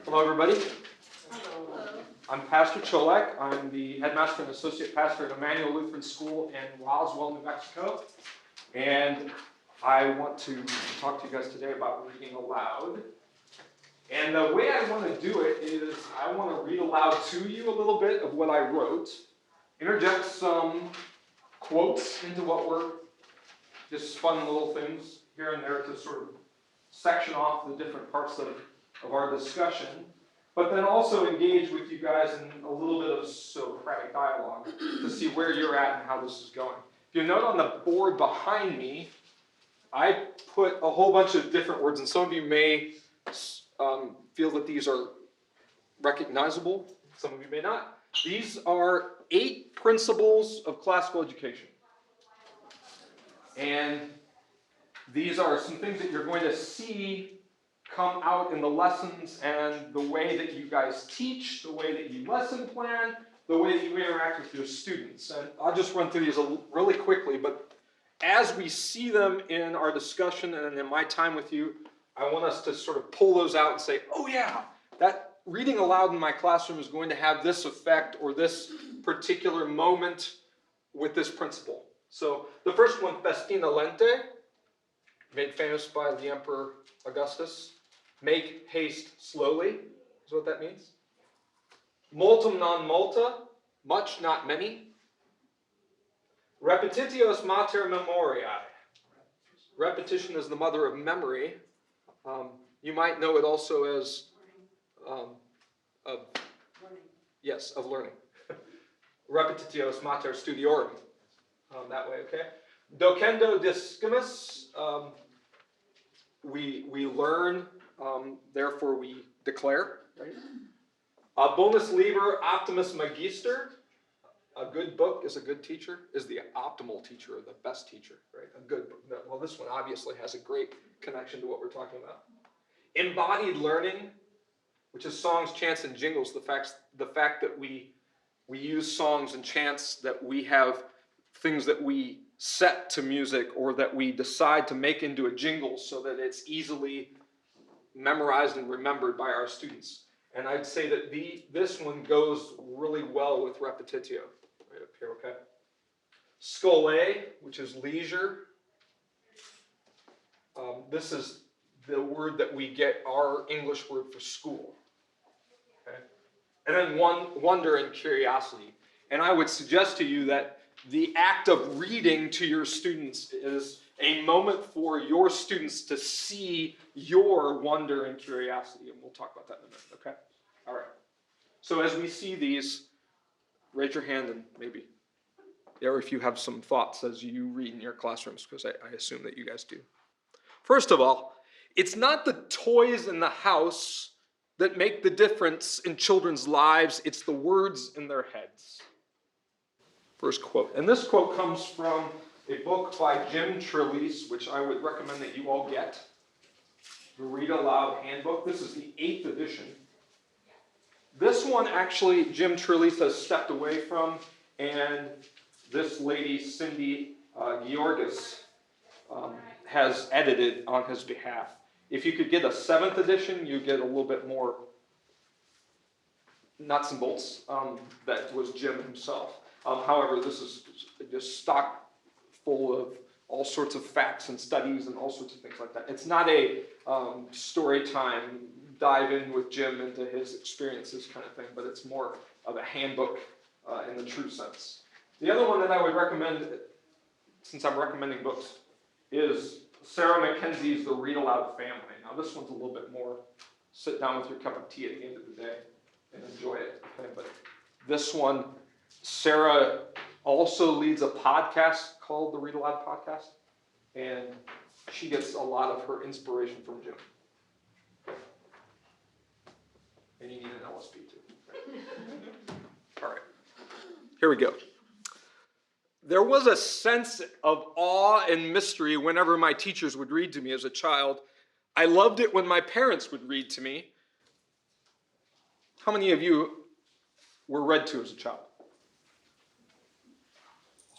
Hello, everybody. I'm Pastor Cholak. I'm the headmaster and associate pastor at Emmanuel Lutheran School in Roswell, New Mexico. And I want to talk to you guys today about reading aloud. And the way I want to do it is I want to read aloud to you a little bit of what I wrote, interject some quotes into what were just fun little things here and there to sort of section off the different parts of our discussion, but then also engage with you guys in a little bit of Socratic dialogue to see where you're at and how this is going. If you note on the board behind me, I put a whole bunch of different words, and some of you may feel that these are recognizable, some of you may not. These are 8 principles of classical education. And these are some things that you're going to see come out in the lessons and the way that you guys teach, the way that you lesson plan, the way that you interact with your students. And I'll just run through these really quickly, but as we see them in our discussion and in my time with you, I want us to sort of pull those out and say, oh yeah, that reading aloud in my classroom is going to have this effect or this particular moment with this principle. So the first one, festina lente, made famous by the Emperor Augustus. Make haste slowly, is what that means. Multum non multa, much, not many. Repetitio mater memoriae. Repetition is the mother of memory. You might know it also as of learning. Repetitio mater studiorum. That way, okay? Docendo discimus. We learn, therefore we declare, right? Bonus liber optimus magister. A good book is a good teacher, is the optimal teacher or the best teacher, right? A good book. Well, this one obviously has a great connection to what we're talking about. Embodied learning, which is songs, chants, and jingles. The fact that we use songs and chants, that we have things that we set to music or that we decide to make into a jingle so that it's easily memorized and remembered by our students. And I'd say that this one goes really well with repetitio, right up here, okay? Scholae, which is leisure. This is the word that we get our English word for school, okay? And then wonder and curiosity. And I would suggest to you that the act of reading to your students is a moment for your students to see your wonder and curiosity. And we'll talk about that in a minute, okay? All right. So as we see these, raise your hand and maybe, or if you have some thoughts as you read in your classrooms, because I assume that you guys do. First of all, it's not the toys in the house that make the difference in children's lives. It's the words in their heads. First quote. And this quote comes from a book by Jim Trelease, which I would recommend that you all get. The Read Aloud Handbook. This is the 8th edition. This one, actually, Jim Trelease has stepped away from, and this lady, Cindy Georgis, has edited on his behalf. If you could get a 7th edition, you get a little bit more nuts and bolts. That was Jim himself. However, this is just stock full of all sorts of facts and studies and all sorts of things like that. It's not a story time, dive in with Jim into his experiences kind of thing, but it's more of a handbook in the true sense. The other one that I would recommend, since I'm recommending books, is Sarah Mckenzie's The Read Aloud Family. Now this one's a little bit more sit down with your cup of tea at the end of the day and enjoy it. Okay? But this one, Sarah also leads a podcast called the Read Aloud Podcast, and she gets a lot of her inspiration from Jim. And you need an LSP too. Right? All right, here we go. There was a sense of awe and mystery whenever my teachers would read to me as a child. I loved it when my parents would read to me. How many of you were read to as a child?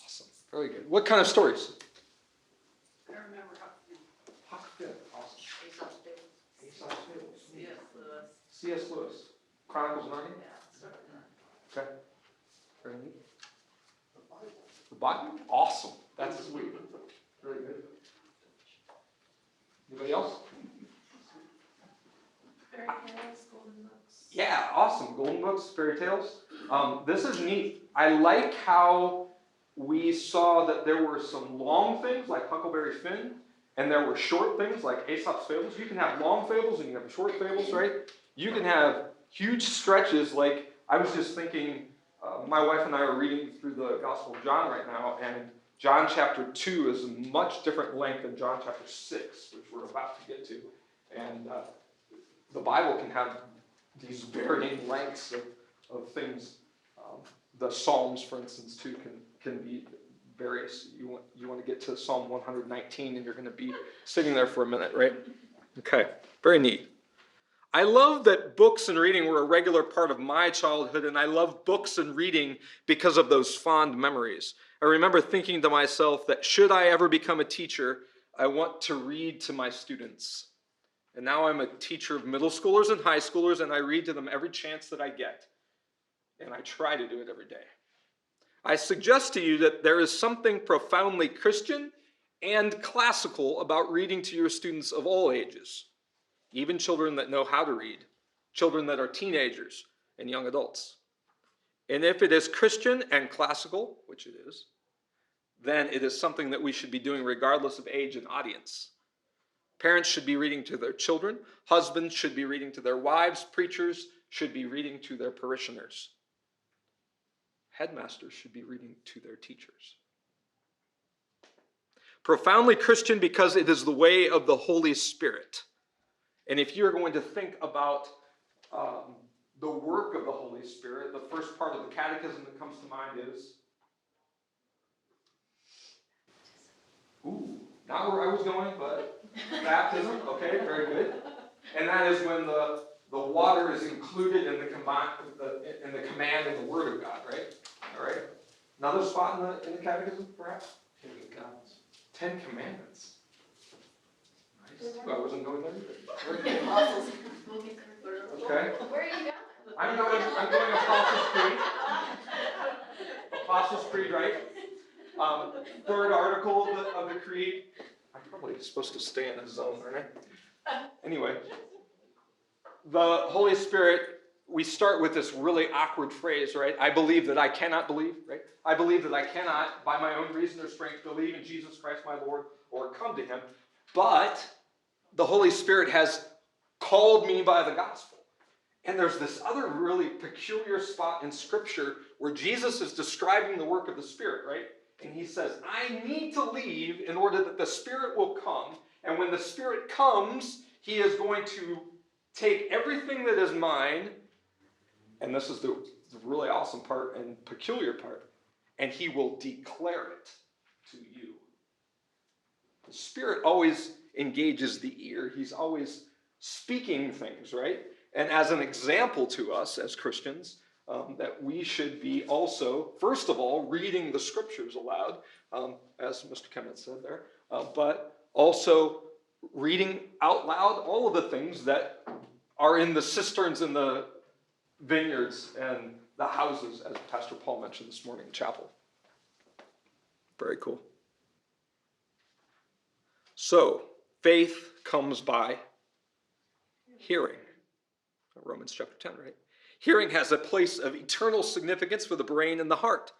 Awesome. Very good. What kind of stories? I remember Huck Finn. Huck Finn. Awesome. Aesop's Fables. Aesop's Fables. C.S. Lewis. C.S. Lewis, Chronicles of Narnia? Okay. Very neat. The Bible? Awesome. That's sweet. Very good. Anybody else? Fairy tales, golden books. Yeah, awesome. Golden books, fairy tales. This is neat. I like how we saw that there were some long things like Huckleberry Finn, and there were short things like Aesop's Fables. You can have long fables and you can have short fables, right? You can have huge stretches like, I was just thinking, my wife and I are reading through the Gospel of John right now, and John chapter 2 is a much different length than John chapter 6, which we're about to get to. And the Bible can have these varying lengths of things. The Psalms, for instance, too, can be various. You want to get to Psalm 119, and you're going to be sitting there for a minute, right? Okay, very neat. I love that books and reading were a regular part of my childhood, and I love books and reading because of those fond memories. I remember thinking to myself that should I ever become a teacher, I want to read to my students. And now I'm a teacher of middle schoolers and high schoolers, and I read to them every chance that I get. And I try to do it every day. I suggest to you that there is something profoundly Christian and classical about reading to your students of all ages, even children that know how to read, children that are teenagers and young adults. And if it is Christian and classical, which it is, then it is something that we should be doing regardless of age and audience. Parents should be reading to their children. Husbands should be reading to their wives. Preachers should be reading to their parishioners. Headmasters should be reading to their teachers. Profoundly Christian because it is the way of the Holy Spirit. And if you're going to think about the work of the Holy Spirit, the first part of the catechism that comes to mind is, not where I was going, but baptism. Okay, very good. And that is when the water is included in the command and the word of God, right? All right. Another spot in the catechism, perhaps? Ten Commandments. Nice. I wasn't going there either. Okay. Where are you going? I'm going Apostles' Creed. Apostles' Creed, right? Third article of the Creed. I'm probably supposed to stay in a zone, aren't I? Anyway, the Holy Spirit, we start with this really awkward phrase, right? I believe that I cannot believe, right? I believe that I cannot, by my own reason or strength, believe in Jesus Christ my Lord or come to him. But the Holy Spirit has called me by the gospel. And there's this other really peculiar spot in Scripture where Jesus is describing the work of the Spirit, right? And he says, I need to leave in order that the Spirit will come. And when the Spirit comes, he is going to take everything that is mine, and this is the really awesome part and peculiar part, and he will declare it to you. The Spirit always engages the ear. He's always speaking things, right? And as an example to us as Christians, that we should be also, first of all, reading the Scriptures aloud, as Mr. Kemet said there, but also reading out loud all of the things that are in the cisterns in the vineyards and the houses, as Pastor Paul mentioned this morning in chapel. Very cool. So, faith comes by hearing. Romans chapter 10, right? Hearing has a place of eternal significance for the brain and the heart.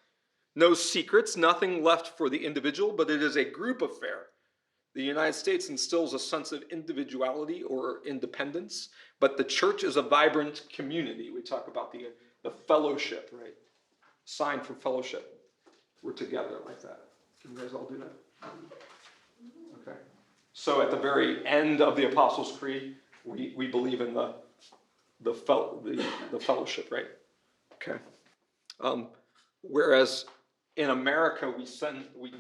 No secrets, nothing left for the individual, but it is a group affair. The United States instills a sense of individuality or independence, but the church is a vibrant community. We talk about the fellowship, right? Sign for fellowship. We're together like that. Can you guys all do that? Okay. So at the very end of the Apostles' Creed, we believe in the fellowship, right? Okay. Whereas in America, we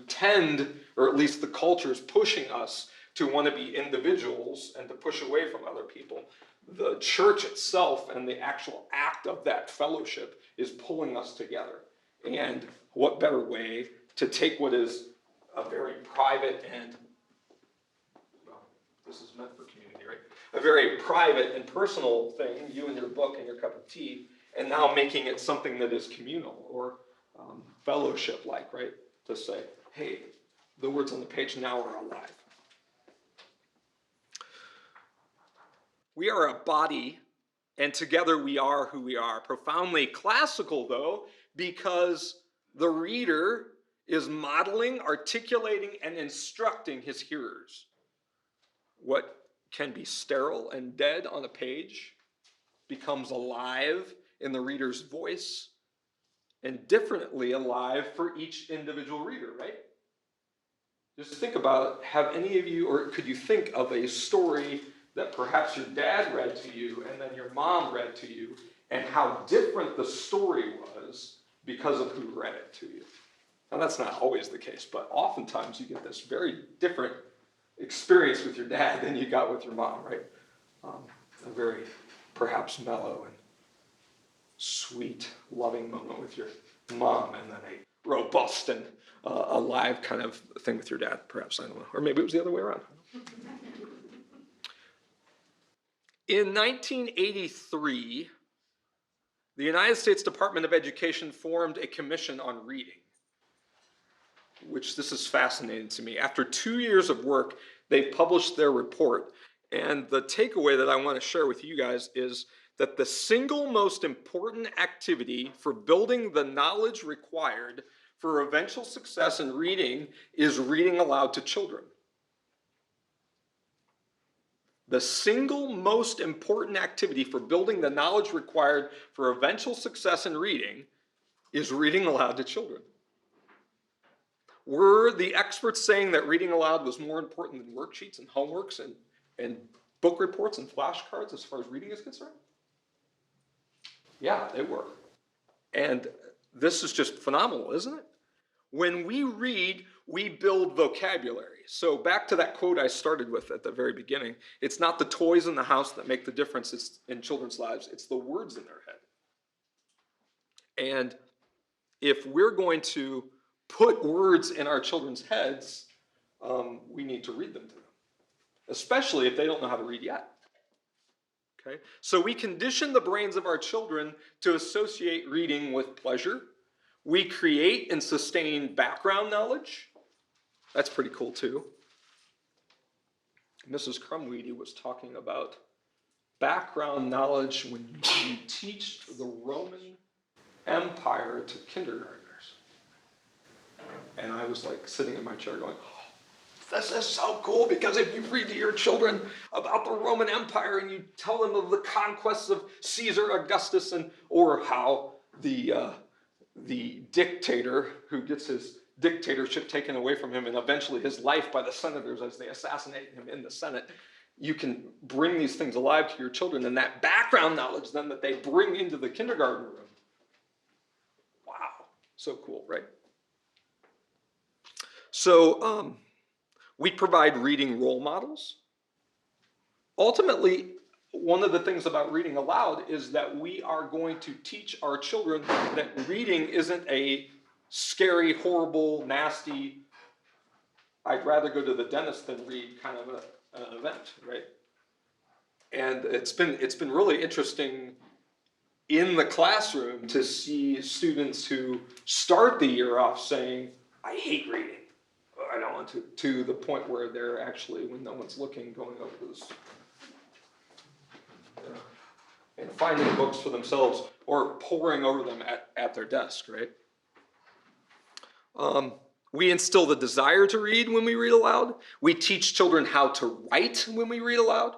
tend, or at least the culture is pushing us to want to be individuals and to push away from other people. The church itself and the actual act of that fellowship is pulling us together. And what better way to take what is a very private and, well, this is meant for community, right? a very private and personal thing, you and your book and your cup of tea, and now making it something that is communal or fellowship-like, right? To say, hey, the words on the page now are alive. We are a body, and together we are who we are. Profoundly classical, though, because the reader is modeling, articulating, and instructing his hearers. What can be sterile and dead on a page becomes alive in the reader's voice and differently alive for each individual reader, right? Just think about, have any of you, or could you think of a story that perhaps your dad read to you and then your mom read to you, and how different the story was because of who read it to you? Now, that's not always the case, but oftentimes you get this very different experience with your dad than you got with your mom, right? A very perhaps mellow and sweet, loving moment with your mom, and then a robust and alive kind of thing with your dad, perhaps, I don't know. Or maybe it was the other way around. In 1983, the United States Department of Education formed a commission on reading, which this is fascinating to me. After 2 years of work, they published their report. And the takeaway that I want to share with you guys is that the single most important activity for building the knowledge required for eventual success in reading is reading aloud to children. The single most important activity for building the knowledge required for eventual success in reading is reading aloud to children. Were the experts saying that reading aloud was more important than worksheets and homeworks and book reports and flashcards as far as reading is concerned? Yeah, they were. And this is just phenomenal, isn't it? When we read, we build vocabulary. So back to that quote I started with at the very beginning, it's not the toys in the house that make the difference in children's lives, it's the words in their head. And if we're going to put words in our children's heads, we need to read them to them, especially if they don't know how to read yet. Okay? So we condition the brains of our children to associate reading with pleasure. We create and sustain background knowledge. That's pretty cool too. Mrs. Crumweedy was talking about background knowledge when you teach the Roman Empire to kindergartners. And I was like sitting in my chair going, oh, this is so cool, because if you read to your children about the Roman Empire and you tell them of the conquests of Caesar Augustus or how the dictator who gets his dictatorship taken away from him and eventually his life by the senators as they assassinate him in the Senate, you can bring these things alive to your children, and that background knowledge then that they bring into the kindergarten room. Wow, so cool, right? So we provide reading role models. Ultimately, one of the things about reading aloud is that we are going to teach our children that reading isn't a scary, horrible, nasty, I'd rather go to the dentist than read kind of an event, right? And it's been really interesting in the classroom to see students who start the year off saying, I hate reading. I don't want to the point where they're actually, when no one's looking, going over this and finding books for themselves or poring over them at their desk, right? We instill the desire to read when we read aloud. We teach children how to write when we read aloud.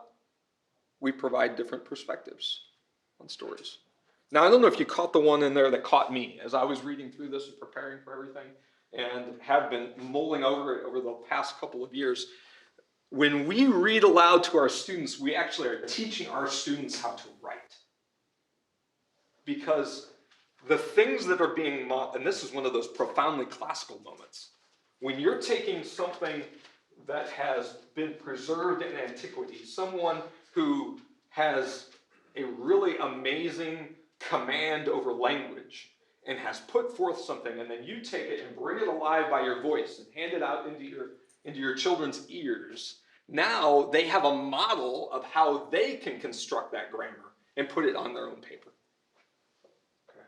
We provide different perspectives on stories. Now, I don't know if you caught the one in there that caught me as I was reading through this and preparing for everything, and have been mulling over it over the past couple of years. When we read aloud to our students, we actually are teaching our students how to write. Because the things that are being, and this is one of those profoundly classical moments, when you're taking something that has been preserved in antiquity, someone who has a really amazing command over language and has put forth something, and then you take it and bring it alive by your voice and hand it out into your children's ears, Now they have a model of how they can construct that grammar and put it on their own paper. Okay.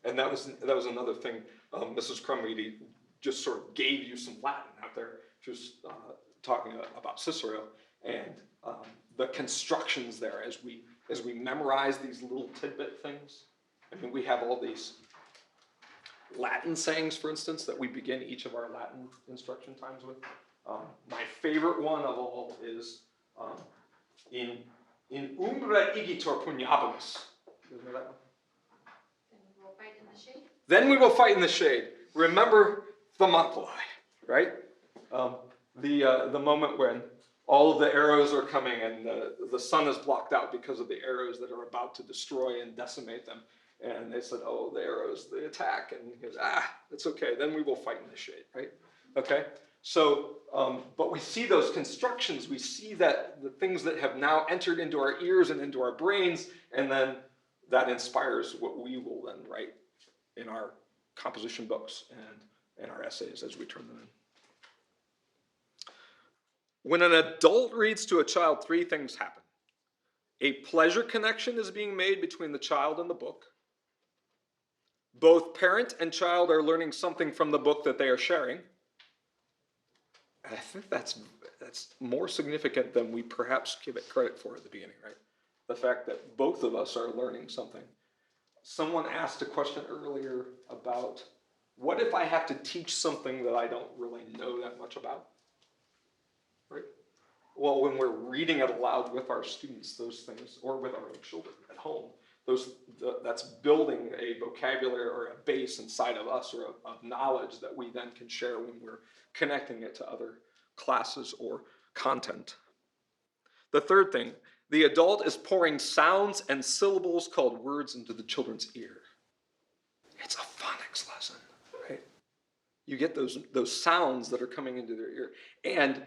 And that was another thing. Mrs. Crumweedy just sort of gave you some Latin out there. She was talking about Cicero and the constructions there as we memorize these little tidbit things. I mean, we have all these Latin sayings, for instance, that we begin each of our Latin instruction times with. My favorite one of all is in umbra igitur pugnabilis. You know that one? Then we will fight in the shade. Then we will fight in the shade. Remember Thermopylae, right? The moment when all of the arrows are coming and the sun is blocked out because of the arrows that are about to destroy and decimate them. And they said, oh, the arrows, the attack. And he goes, it's okay. Then we will fight in the shade, right? Okay? So, but we see those constructions. We see that the things that have now entered into our ears and into our brains, and then that inspires what we will then write in our composition books and in our essays as we turn them in. When an adult reads to a child, three things happen. A pleasure connection is being made between the child and the book. Both parent and child are learning something from the book that they are sharing. And I think that's more significant than we perhaps give it credit for at the beginning, right? The fact that both of us are learning something. Someone asked a question earlier about, what if I have to teach something that I don't really know that much about? Right? Well, when we're reading it aloud with our students, those things, or with our own children at home, that's building a vocabulary or a base inside of us or of knowledge that we then can share when we're connecting it to other classes or content. The third thing, the adult is pouring sounds and syllables called words into the children's ear. It's a phonics lesson, right? You get those sounds that are coming into their ear. And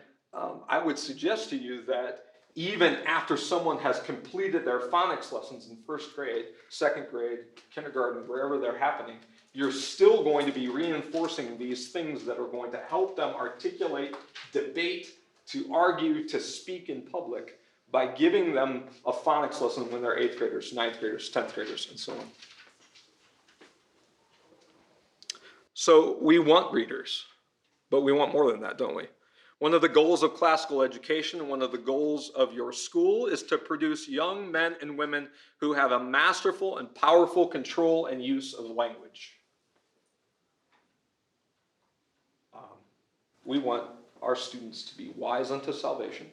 I would suggest to you that even after someone has completed their phonics lessons in first grade, second grade, kindergarten, wherever they're happening, you're still going to be reinforcing these things that are going to help them articulate, debate, to argue, to speak in public by giving them a phonics lesson when they're 8th graders, 9th graders, 10th graders, and so on. So we want readers, but we want more than that, don't we? One of the goals of classical education and one of the goals of your school is to produce young men and women who have a masterful and powerful control and use of language. We want our students to be wise unto salvation.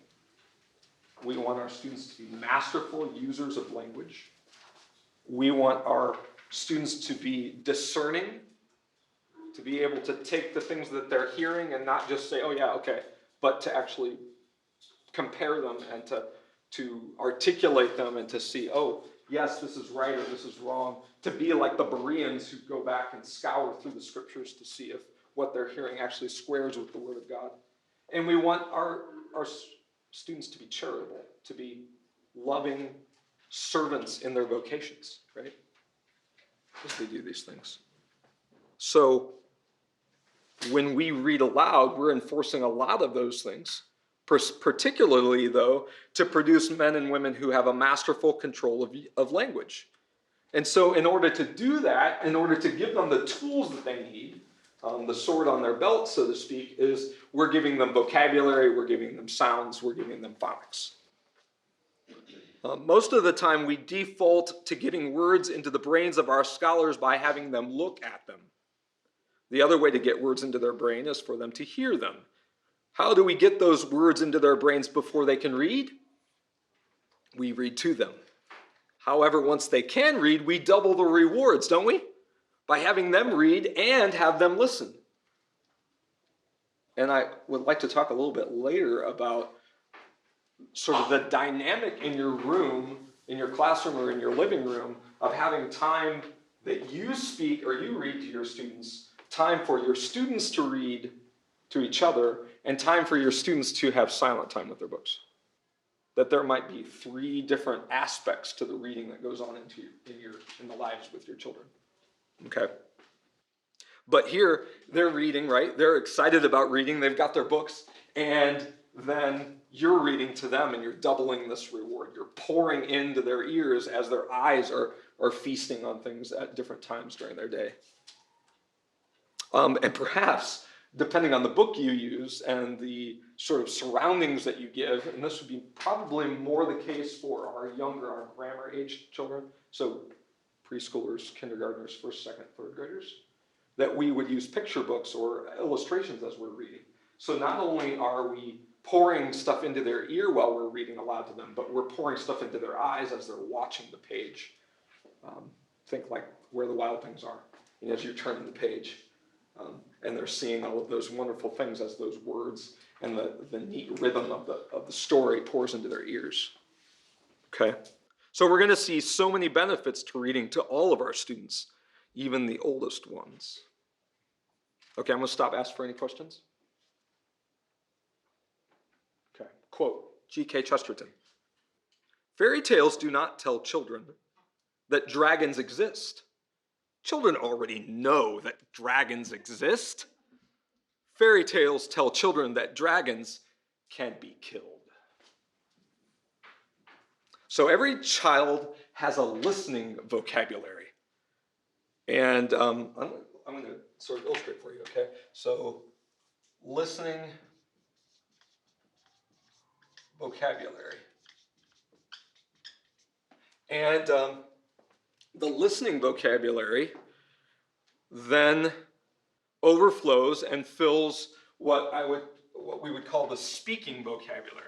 We want our students to be masterful users of language. We want our students to be discerning, to be able to take the things that they're hearing and not just say, oh yeah, okay, but to actually compare them and to articulate them and to see, oh, yes, this is right or this is wrong. To be like the Bereans who go back and scour through the scriptures to see if what they're hearing actually squares with the Word of God. And we want our students to be charitable, to be loving servants in their vocations, right? As they do these things. So when we read aloud, we're enforcing a lot of those things, particularly, though, to produce men and women who have a masterful control of language. And so in order to do that, in order to give them the tools that they need, the sword on their belt, so to speak, is we're giving them vocabulary, we're giving them sounds, we're giving them phonics. Most of the time, we default to getting words into the brains of our scholars by having them look at them. The other way to get words into their brain is for them to hear them. How do we get those words into their brains before they can read? We read to them. However, once they can read, we double the rewards, don't we? By having them read and have them listen. And I would like to talk a little bit later about sort of the dynamic in your room, in your classroom or in your living room, of having time that you speak or you read to your students, time for your students to read to each other, and time for your students to have silent time with their books. That there might be 3 different aspects to the reading that goes on in the lives with your children. Okay. But here, they're reading, right? They're excited about reading. They've got their books. And then you're reading to them and you're doubling this reward. You're pouring into their ears as their eyes are feasting on things at different times during their day. And perhaps, depending on the book you use and the sort of surroundings that you give, and this would be probably more the case for our younger, our grammar age children, so preschoolers, kindergartners, first, second, third graders, that we would use picture books or illustrations as we're reading. So not only are we pouring stuff into their ear while we're reading aloud to them, but we're pouring stuff into their eyes as they're watching the page. Think like Where the Wild Things Are, and as you're turning the page. And they're seeing all of those wonderful things as those words and the neat rhythm of the story pours into their ears. Okay? So we're going to see so many benefits to reading to all of our students, even the oldest ones. Okay, I'm going to stop, ask for any questions. Okay, quote, G.K. Chesterton. Fairy tales do not tell children that dragons exist. Children already know that dragons exist. Fairy tales tell children that dragons can be killed. So every child has a listening vocabulary. And I'm going to sort of illustrate for you, okay? So listening vocabulary. And the listening vocabulary then overflows and fills what we would call the speaking vocabulary.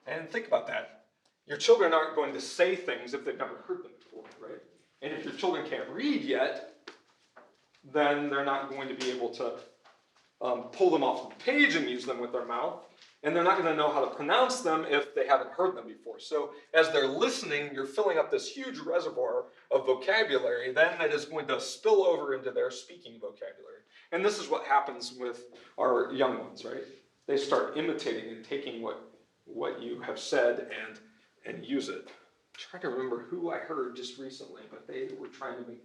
And think about that. Your children aren't going to say things if they've never heard them before, right? And if your children can't read yet, then they're not going to be able to pull them off the page and use them with their mouth. And they're not going to know how to pronounce them if they haven't heard them before. So as they're listening, you're filling up this huge reservoir of vocabulary, then that is going to spill over into their speaking vocabulary. And this is what happens with our young ones, right? They start imitating and taking what you have said and use it. I'm trying to remember who I heard just recently, but they were trying to make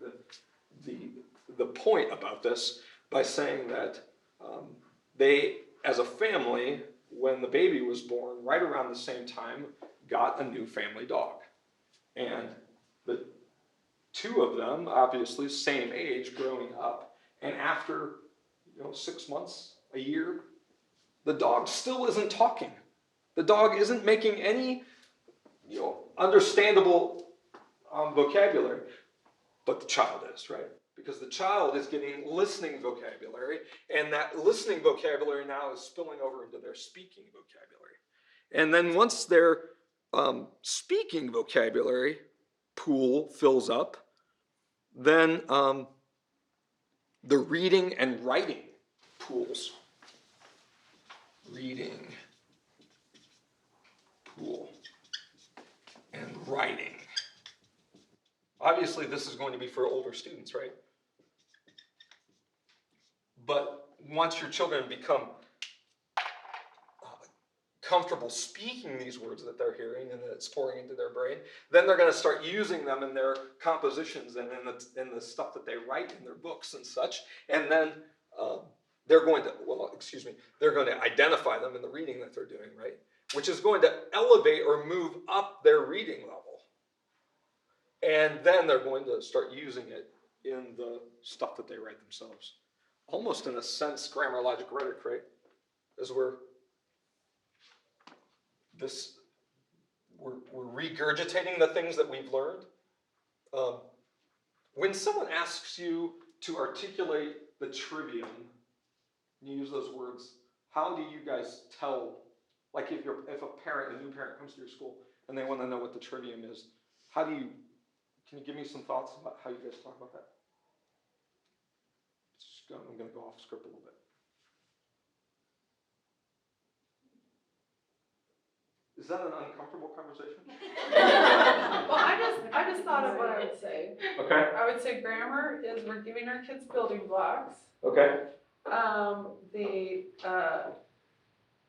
the point about this by saying that they, as a family, when the baby was born, right around the same time, got a new family dog. And the two of them, obviously, same age, growing up. And after 6 months, a year, the dog still isn't talking. The dog isn't making any understandable vocabulary, but the child is, right? Because the child is getting listening vocabulary, and that listening vocabulary now is spilling over into their speaking vocabulary. And then once their speaking vocabulary pool fills up, then the reading and writing pools. Reading pool and writing. Obviously, this is going to be for older students, right? But once your children become comfortable speaking these words that they're hearing and that it's pouring into their brain, then they're going to start using them in their compositions and in the stuff that they write in their books and such. And then they're going to identify them in the reading that they're doing, right? Which is going to elevate or move up their reading level. And then they're going to start using it in the stuff that they write themselves. Almost in a sense, grammar, logic, rhetoric, right? As we're regurgitating the things that we've learned. When someone asks you to articulate the trivium, you use those words, how do you guys tell, like if a new parent comes to your school and they want to know what the trivium is, can you give me some thoughts about how you guys talk about that? I'm going to go off script a little bit. Is that an uncomfortable conversation? Well, I just thought of what I would say. Okay. I would say grammar is we're giving our kids building blocks. Okay. The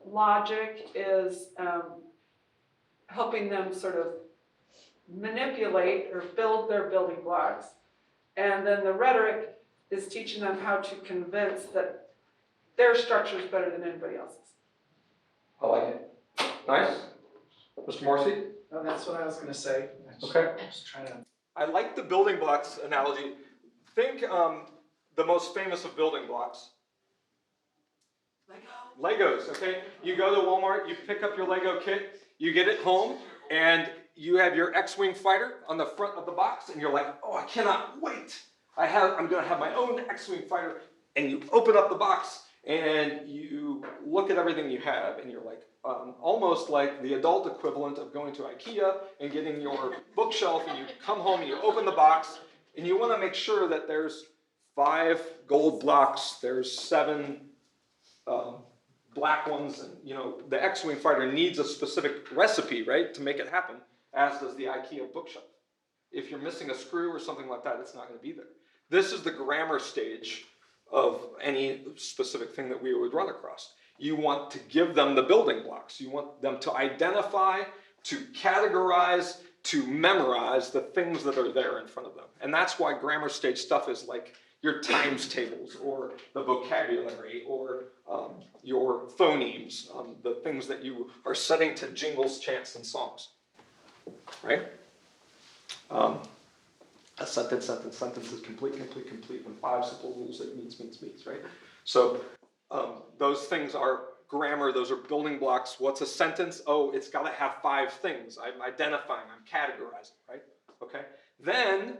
logic is helping them sort of manipulate or build their building blocks. And then the rhetoric is teaching them how to convince that their structure is better than anybody else's. I like it. Nice. Mr. Morrissey? No, that's what I was gonna say. Okay. I was trying to. I like the building blocks analogy. Think the most famous of building blocks. Legos, okay? You go to Walmart, you pick up your Lego kit, you get it home, and you have your X-Wing fighter on the front of the box, and you're like, oh, I cannot wait. I'm gonna have my own X-Wing fighter. And you open up the box, and you look at everything you have, and you're like, almost like the adult equivalent of going to IKEA and getting your bookshelf, and you come home and you open the box, and you wanna make sure that there's 5 gold blocks, there's 7 black ones, and the X-Wing fighter needs a specific recipe, right, to make it happen, as does the IKEA bookshelf. If you're missing a screw or something like that, it's not gonna be there. This is the grammar stage of any specific thing that we would run across. You want to give them the building blocks. You want them to identify, to categorize, to memorize the things that are there in front of them. And that's why grammar stage stuff is like your times tables, or the vocabulary, or your phonemes, the things that you are setting to jingles, chants, and songs, right? A sentence is complete when 5 simple rules that means, right? So those things are grammar, those are building blocks. What's a sentence? Oh, it's gotta have 5 things. I'm identifying, I'm categorizing, right? Okay. Then,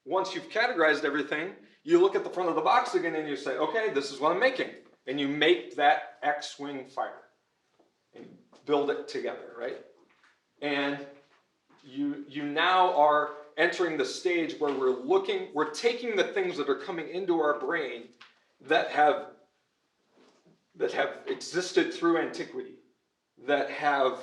once you've categorized everything, you look at the front of the box again and you say, okay, this is what I'm making. And you make that X-Wing fighter and build it together, right? And you now are entering the stage where we're taking the things that are coming into our brain that have existed through antiquity, that have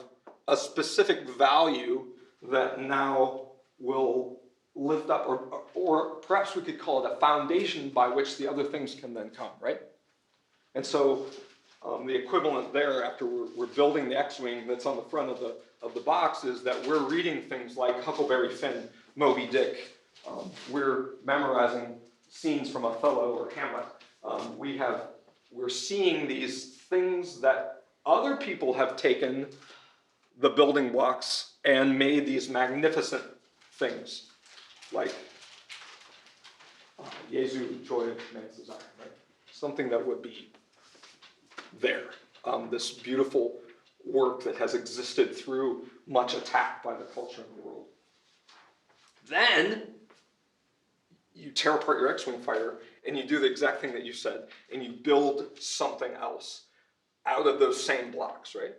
a specific value that now will lift up, or perhaps we could call it a foundation by which the other things can then come, right? And so the equivalent there, after we're building the X-Wing that's on the front of the box, is that we're reading things like Huckleberry Finn, Moby Dick. We're memorizing scenes from Othello or Hamlet. We're seeing these things that other people have taken the building blocks and made these magnificent things, like Jesu, joy of man's desire, right? Something that would be there. This beautiful work that has existed through much attack by the culture of the world. Then you tear apart your X-Wing fighter and you do the exact thing that you said, and you build something else out of those same blocks, right?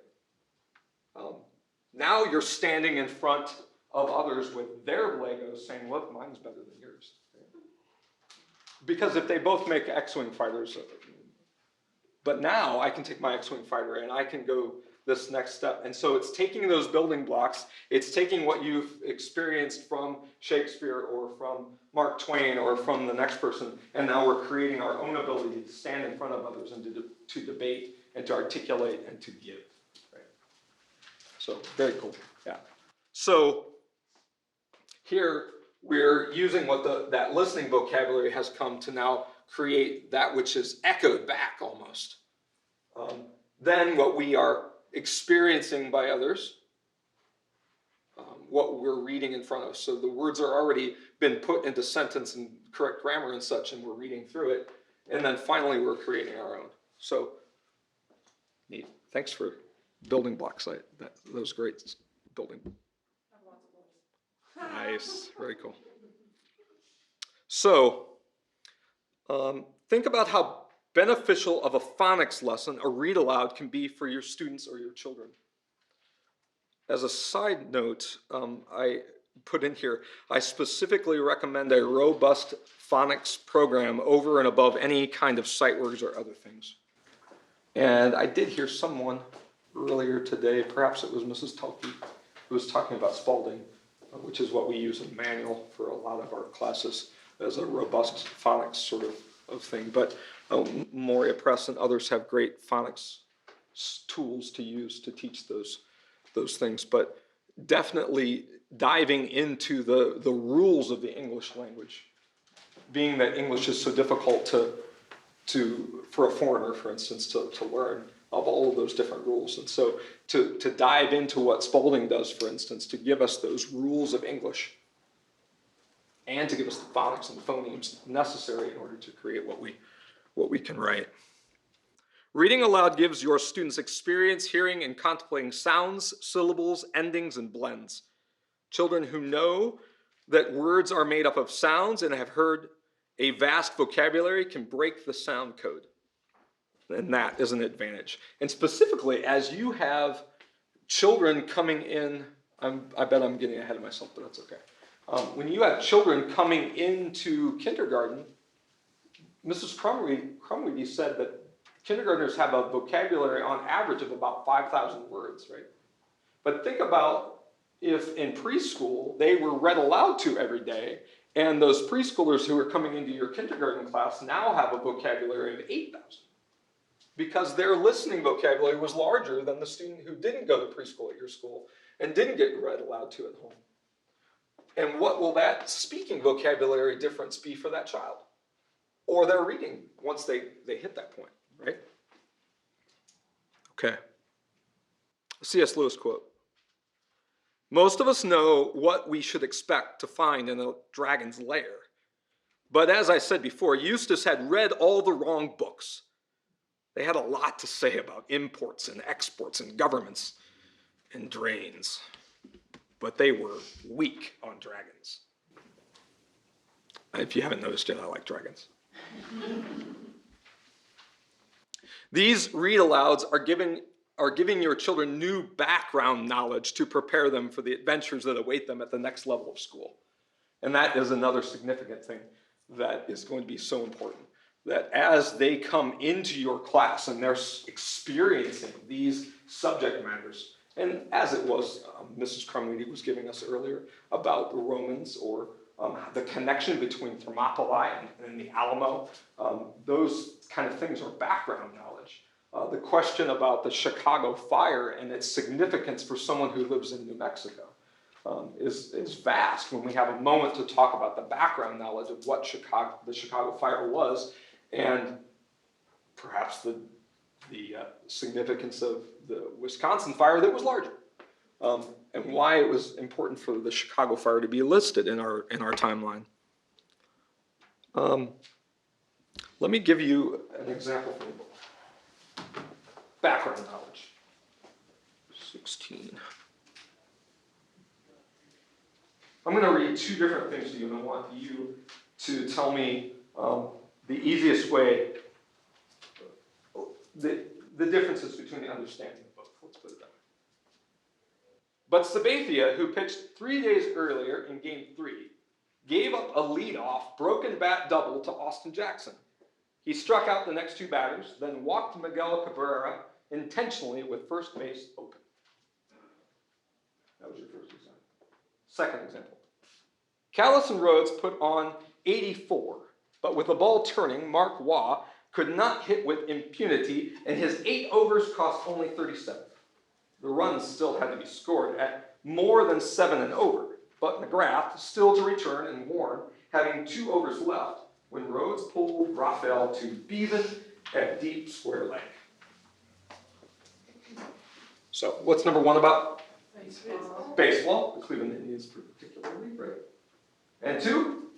Now you're standing in front of others with their Legos saying, look, mine's better than yours. Because if they both make X-Wing fighters, but now I can take my X-Wing fighter and I can go this next step. And so it's taking those building blocks, it's taking what you've experienced from Shakespeare or from Mark Twain or from the next person, and now we're creating our own ability to stand in front of others and to debate and to articulate and to give. Right? So very cool, yeah. So here we're using what that listening vocabulary has come to now create that which is echoed back almost. Then what we are experiencing by others, what we're reading in front of us. So the words are already been put into sentence and correct grammar and such, and we're reading through it. And then finally we're creating our own. So neat. Thanks for building blocks. That was great building. Nice, very cool. So think about how beneficial of a phonics lesson, a read aloud, can be for your students or your children. As a side note, I put in here, I specifically recommend a robust phonics program over and above any kind of sight words or other things. And I did hear someone earlier today, perhaps it was Mrs. Tulke, who was talking about Spalding, which is what we use in the manual for a lot of our classes as a robust phonics sort of thing. But Moria Press and others have great phonics tools to use to teach those things. But definitely diving into the rules of the English language, being that English is so difficult for a foreigner, for instance, to learn of all of those different rules. And so to dive into what Spalding does, for instance, to give us those rules of English and to give us the phonics and the phonemes necessary in order to create what we can write. Reading aloud gives your students experience hearing and contemplating sounds, syllables, endings, and blends. Children who know that words are made up of sounds and have heard a vast vocabulary can break the sound code. And that is an advantage. And specifically, as you have children coming in, I bet I'm getting ahead of myself, but that's okay. When you have children coming into kindergarten, Mrs. Crumweedy said that kindergartners have a vocabulary on average of about 5,000 words, right? But think about if in preschool they were read aloud to every day, and those preschoolers who are coming into your kindergarten class now have a vocabulary of 8,000. Because their listening vocabulary was larger than the student who didn't go to preschool at your school and didn't get read aloud to at home. And what will that speaking vocabulary difference be for that child? Or their reading once they hit that point, right? Okay. C.S. Lewis quote. Most of us know what we should expect to find in a dragon's lair. But as I said before, Eustace had read all the wrong books. They had a lot to say about imports and exports and governments and drains. But they were weak on dragons. If you haven't noticed yet, I like dragons. These read-alouds are giving your children new background knowledge to prepare them for the adventures that await them at the next level of school. And that is another significant thing that is going to be so important. That as they come into your class and they're experiencing these subject matters, and as it was, Mrs. Crumweedy was giving us earlier about the Romans, or the connection between Thermopylae and the Alamo, those kind of things are background knowledge. The question about the Chicago fire and its significance for someone who lives in New Mexico is vast when we have a moment to talk about the background knowledge of what the Chicago fire was, and perhaps the significance of the Wisconsin fire that was larger, and why it was important for the Chicago fire to be listed in our timeline. Let me give you an example from the book. Background knowledge. 16. I'm going to read two different things to you, and I want you to tell me the easiest way, the differences between the understanding of both. Let's put it that way. But Sabathia, who pitched 3 days earlier in Game 3, gave up a leadoff broken bat double to Austin Jackson. He struck out the next two batters, then walked Miguel Cabrera intentionally with first base open. That was your first example. Second example. Callis and Rhodes put on 84, but with the ball turning, Mark Waugh could not hit with impunity, and his 8 overs cost only 37. The runs still had to be scored at more than 7 and over, but McGrath still to return and Warren having 2 overs left when Rhodes pulled Raphael to Beaven at deep square leg. So what's number one about? Baseball. Baseball, the Cleveland Indians particularly, right? And 2?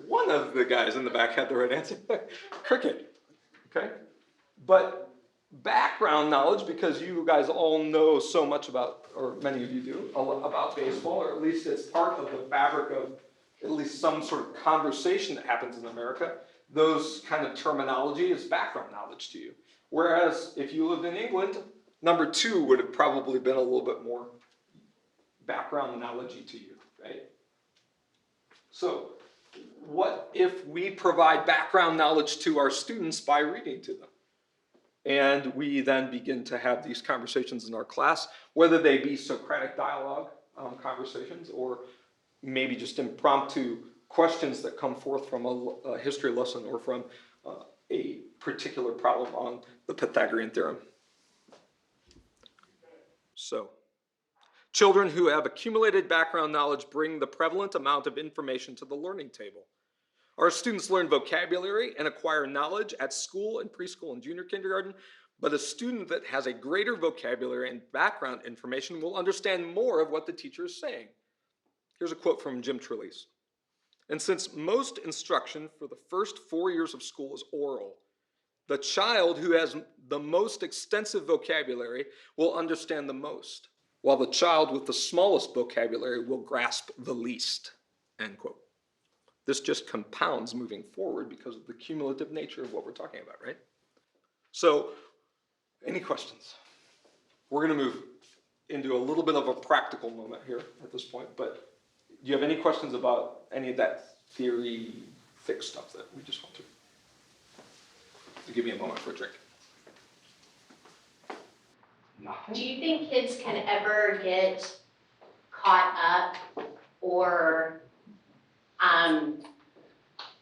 One of the guys in the back had the right answer. Cricket. Okay? But background knowledge, because you guys all know so much about, or many of you do, about baseball, or at least it's part of the fabric of at least some sort of conversation that happens in America, those kind of terminology is background knowledge to you. Whereas if you lived in England, number 2 would have probably been a little bit more background knowledge-y to you, right? So what if we provide background knowledge to our students by reading to them? And we then begin to have these conversations in our class, whether they be Socratic dialogue conversations or maybe just impromptu questions that come forth from a history lesson or from a particular problem on the Pythagorean theorem. So, Children who have accumulated background knowledge bring the prevalent amount of information to the learning table. Our students learn vocabulary and acquire knowledge at school and preschool and junior kindergarten, but a student that has a greater vocabulary and background information will understand more of what the teacher is saying. Here's a quote from Jim Trelease. And since most instruction for the first 4 years of school is oral, the child who has the most extensive vocabulary will understand the most, while the child with the smallest vocabulary will grasp the least, end quote. This just compounds moving forward because of the cumulative nature of what we're talking about, right? So, any questions? We're going to move into a little bit of a practical moment here at this point, but do you have any questions about any of that theory, thick stuff that we just went through? Give me a moment for a drink. Do you think kids can ever get caught up or,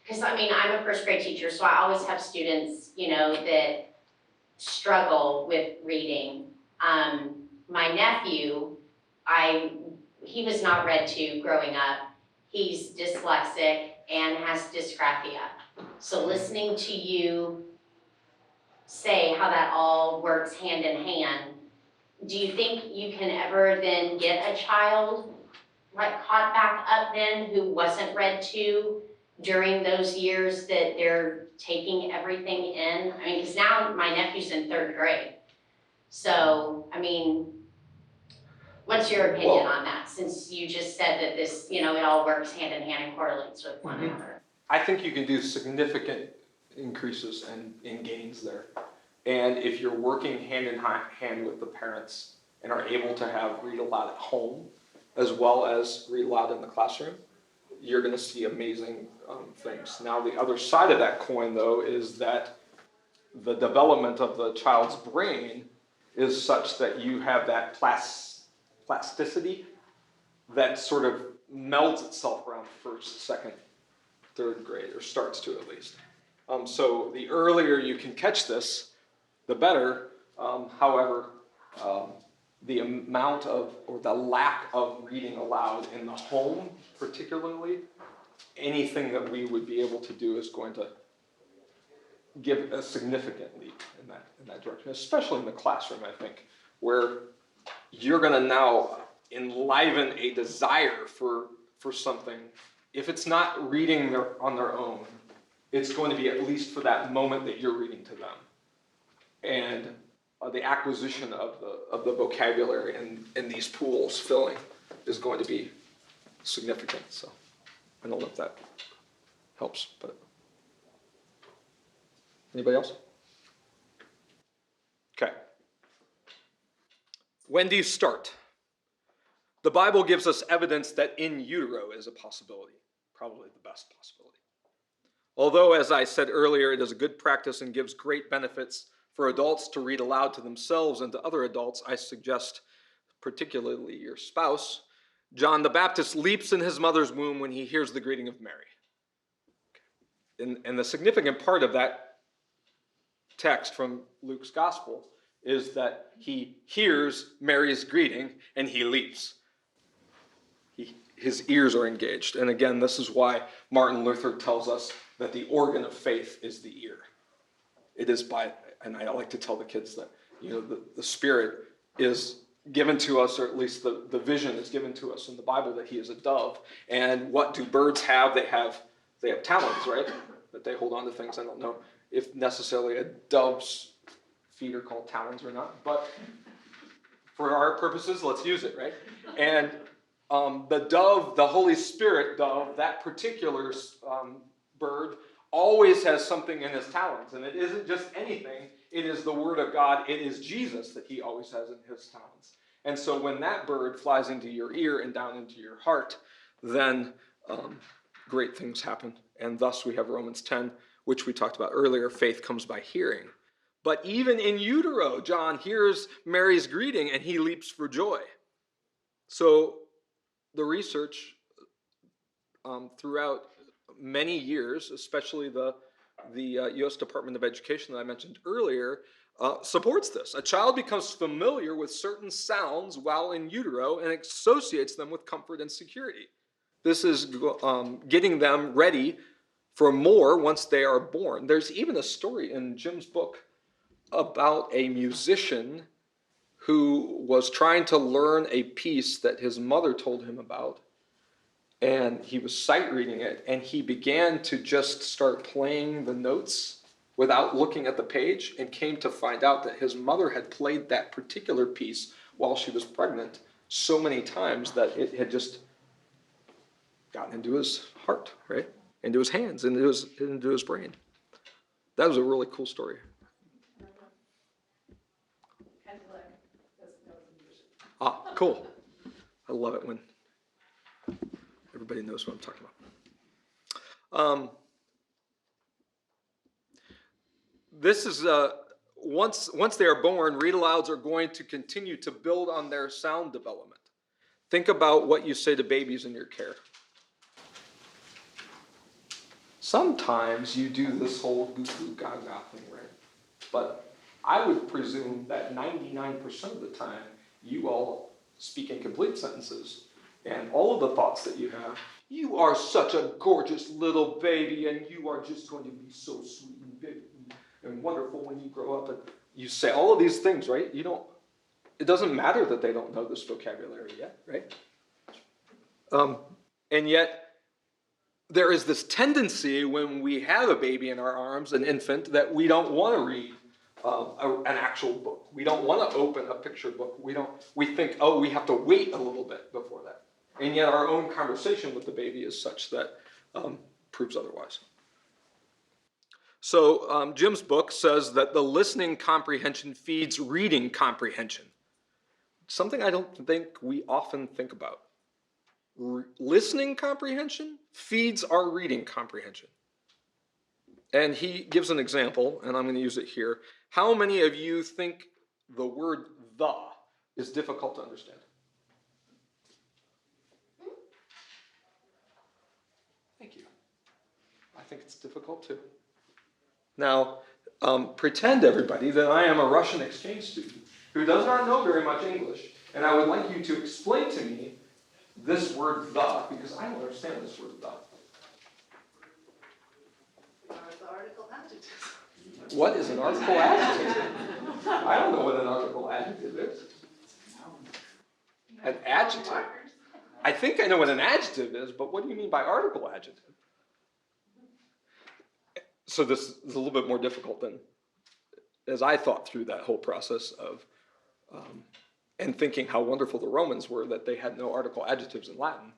because I mean, I'm a first grade teacher, so I always have students, you know, that struggle with reading. My nephew, he was not read to growing up. He's dyslexic and has dysgraphia. So listening to you say how that all works hand in hand, do you think you can ever then get a child like caught back up then who wasn't read to during those years that they're taking everything in? I mean, because now my nephew's in 3rd grade. So, I mean, what's your opinion on that? Since you just said that this, you know, it all works hand in hand and correlates with one another. I think you can do significant increases and gains there. And if you're working hand in hand with the parents and are able to have read aloud at home as well as read aloud in the classroom, you're going to see amazing things. Now, the other side of that coin, though, is that the development of the child's brain is such that you have that plasticity that sort of melds itself around 1st, 2nd, 3rd grade, or starts to at least. So the earlier you can catch this, the better. However, the amount of, or the lack of reading aloud in the home, particularly, anything that we would be able to do is going to give a significant leap in that direction, especially in the classroom, I think, where you're going to now enliven a desire for something. If it's not reading on their own, it's going to be at least for that moment that you're reading to them. And the acquisition of the vocabulary and these pools filling is going to be significant. So I don't know if that helps, but anybody else? Okay. When do you start? The Bible gives us evidence that in utero is a possibility, probably the best possibility. Although, as I said earlier, it is a good practice and gives great benefits for adults to read aloud to themselves and to other adults, I suggest, particularly your spouse, John the Baptist leaps in his mother's womb when he hears the greeting of Mary. And the significant part of that text from Luke's gospel is that he hears Mary's greeting and he leaps. His ears are engaged. And again, this is why Martin Luther tells us that the organ of faith is the ear. It is by, and I like to tell the kids that, you know, the Spirit is given to us, or at least the vision is given to us in the Bible that he is a dove. And what do birds have? They have talons, right? That they hold on to things. I don't know if necessarily a dove's feet are called talons or not, but for our purposes, let's use it, right? And the dove, the Holy Spirit dove, that particular bird always has something in his talons. And it isn't just anything. It is the Word of God. It is Jesus that he always has in his talons. And so when that bird flies into your ear and down into your heart, then great things happen. And thus we have Romans 10, which we talked about earlier. Faith comes by hearing. But even in utero, John hears Mary's greeting and he leaps for joy. So the research throughout many years, especially the U.S. Department of Education that I mentioned earlier, supports this. A child becomes familiar with certain sounds while in utero and associates them with comfort and security. This is getting them ready for more once they are born. There's even a story in Jim's book about a musician who was trying to learn a piece that his mother told him about, and he was sight reading it, and he began to just start playing the notes without looking at the page, and came to find out that his mother had played that particular piece while she was pregnant so many times that it had just gotten into his heart, right? Into his hands, into his brain. That was a really cool story. Ah, cool. I love it when everybody knows what I'm talking about. This is once they are born, read-alouds are going to continue to build on their sound development. Think about what you say to babies in your care. Sometimes you do this whole goo-goo gaga thing, right? But I would presume that 99% of the time you all speak in complete sentences, and all of the thoughts that you have, you are such a gorgeous little baby, and you are just going to be so sweet and big and wonderful when you grow up. And you say all of these things, right? It doesn't matter that they don't know this vocabulary yet, right? And yet, there is this tendency when we have a baby in our arms, an infant, that we don't want to read an actual book. We don't want to open a picture book. We think, oh, we have to wait a little bit before that. And yet our own conversation with the baby is such that proves otherwise. So Jim's book says that the listening comprehension feeds reading comprehension. Something I don't think we often think about. Listening comprehension feeds our reading comprehension. And he gives an example, and I'm going to use it here. How many of you think the word "the" is difficult to understand? Thank you. I think it's difficult too. Now, pretend, everybody, that I am a Russian exchange student who does not know very much English, and I would like you to explain to me this word "the," because I don't understand this word "the." The article adjective. What is an article adjective? I don't know what an article adjective is. An adjective? I think I know what an adjective is, but what do you mean by article adjective? So this is a little bit more difficult than as I thought through that whole process of and thinking how wonderful the Romans were that they had no article adjectives in Latin.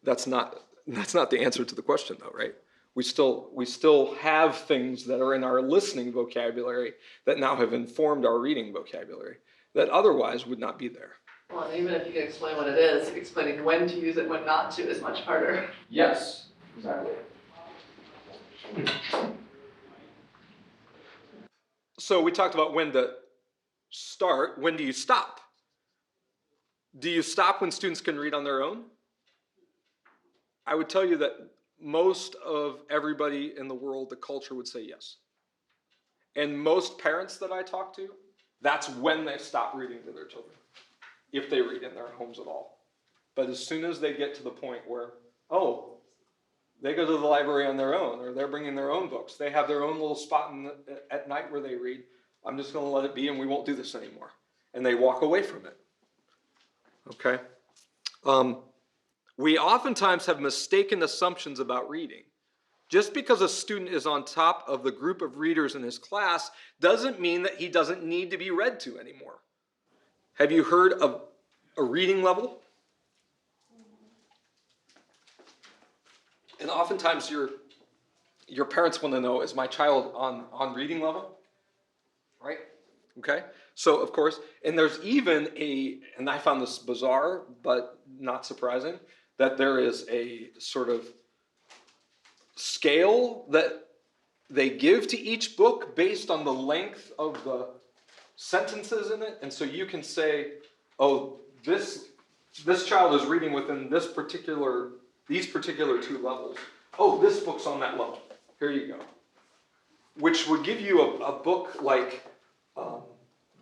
That's not the answer to the question, though, right? We still have things that are in our listening vocabulary that now have informed our reading vocabulary that otherwise would not be there. Well, and even if you can explain what it is, explaining when to use it, when not to is much harder. Yes, exactly. So we talked about when to start. When do you stop? Do you stop when students can read on their own? I would tell you that most of everybody in the world, the culture would say yes. And most parents that I talk to, that's when they stop reading to their children, if they read in their homes at all. But as soon as they get to the point where, oh, they go to the library on their own, or they're bringing their own books, they have their own little spot at night where they read, I'm just going to let it be and we won't do this anymore. And they walk away from it. Okay? We oftentimes have mistaken assumptions about reading. Just because a student is on top of the group of readers in his class doesn't mean that he doesn't need to be read to anymore. Have you heard of a reading level? And oftentimes your parents want to know, is my child on reading level? Right? Okay? So, of course, and there's even and I found this bizarre, but not surprising, that there is a sort of scale that they give to each book based on the length of the sentences in it. And so you can say, oh, this child is reading within these particular two levels. Oh, this book's on that level. Here you go. which would give you a book like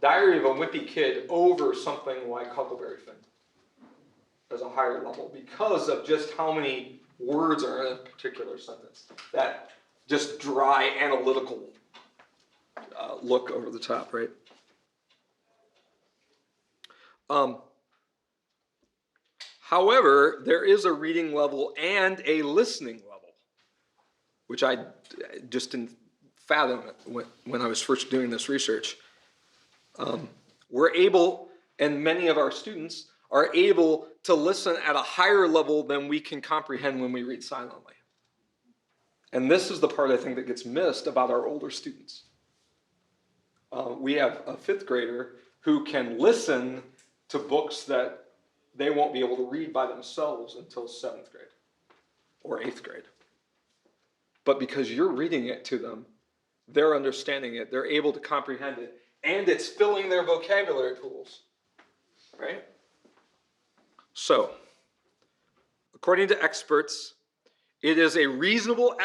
Diary of a Wimpy Kid over something like Huckleberry Finn as a higher level because of just how many words are in a particular sentence. That just dry analytical look over the top, right? However, there is a reading level and a listening level, which I just didn't fathom when I was first doing this research. We're able, and many of our students are able to listen at a higher level than we can comprehend when we read silently. And this is the part I think that gets missed about our older students. We have a 5th grader who can listen to books that they won't be able to read by themselves until 7th grade or 8th grade. But because you're reading it to them, they're understanding it, they're able to comprehend it, and it's filling their vocabulary pools, right? So, according to experts, it is a reasonable